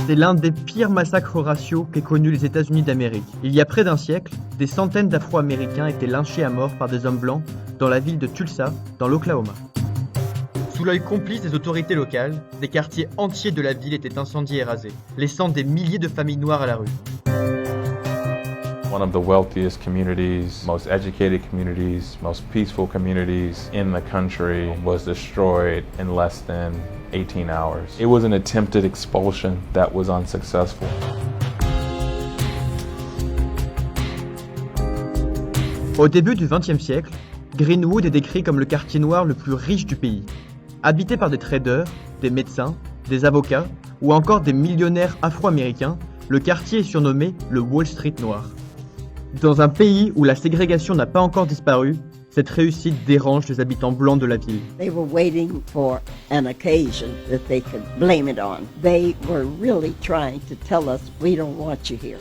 C'est l'un des pires massacres raciaux qu'aient connu les États-Unis d'Amérique. Il y a près d'un siècle, des centaines d'Afro-Américains étaient lynchés à mort par des hommes blancs dans la ville de Tulsa, dans l'Oklahoma. Sous l'œil complice des autorités locales, des quartiers entiers de la ville étaient incendiés et rasés, laissant des milliers de familles noires à la rue. One of the wealthiest communities, most educated communities, most peaceful communities in the country was destroyed in less than 18 hours. It was an attempted expulsion that was unsuccessful. Au début du XXe siècle, Greenwood est décrit comme le quartier noir le plus riche du pays. Habité par des traders, des médecins, des avocats ou encore des millionnaires afro-américains, le quartier est surnommé le Wall Street noir. Dans un pays où la ségrégation n'a pas encore disparu, cette réussite dérange les habitants blancs de la ville. They were waiting for an occasion that they could blame it on. They were really trying to tell us, we don't want you here.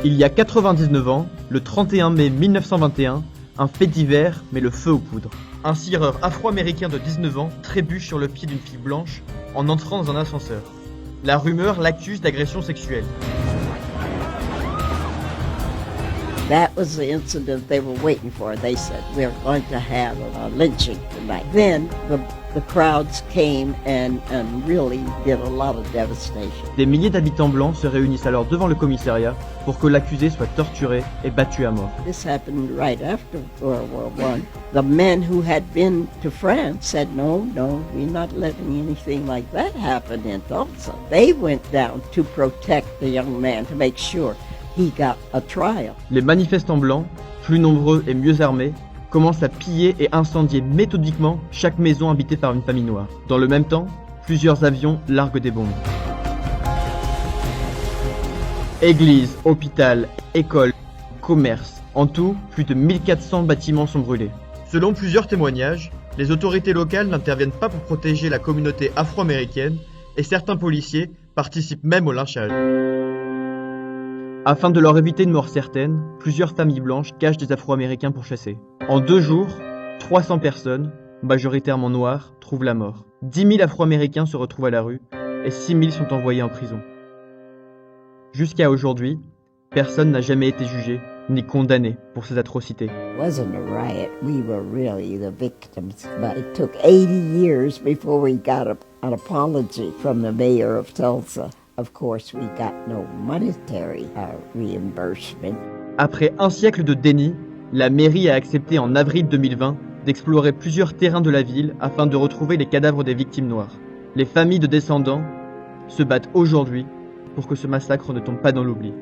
Il y a 99 ans, le 31 mai 1921, un fait divers met le feu aux poudres. Un cireur afro-américain de 19 ans trébuche sur le pied d'une fille blanche en entrant dans un ascenseur. La rumeur l'accuse d'agression sexuelle. That was the incident they were waiting for. They said, we're going to have a lynching tonight. Then the crowds came and really did a lot of devastation. Des milliers d'habitants blancs se réunissent alors devant le commissariat pour que l'accusé soit torturé et battu à mort. This happened right after World War I. The men who had been to France said, no, we're not letting anything like that happen in Tulsa. They went down to protect the young man, to make sure he got a trial. Les manifestants blancs, plus nombreux et mieux armés, commencent à piller et incendier méthodiquement chaque maison habitée par une famille noire. Dans le même temps, plusieurs avions larguent des bombes. Églises, hôpitaux, écoles, commerces, en tout, plus de 1400 bâtiments sont brûlés. Selon plusieurs témoignages, les autorités locales n'interviennent pas pour protéger la communauté afro-américaine et certains policiers participent même au lynchage. Afin de leur éviter une mort certaine, plusieurs familles blanches cachent des Afro-Américains pour chasser. En 2 jours, 300 personnes, majoritairement noires, trouvent la mort. 10 000 Afro-Américains se retrouvent à la rue et 6 000 sont envoyés en prison. Jusqu'à aujourd'hui, personne n'a jamais été jugé ni condamné pour ces atrocités. It wasn't a riot. We were really the victims. But it took 80 years before we got an apology from the mayor of Tulsa. Of course, we got no monetary reimbursement. Après un siècle de déni, la mairie a accepté en avril 2020 d'explorer plusieurs terrains de la ville afin de retrouver les cadavres des victimes noires. Les familles de descendants se battent aujourd'hui pour que ce massacre ne tombe pas dans l'oubli.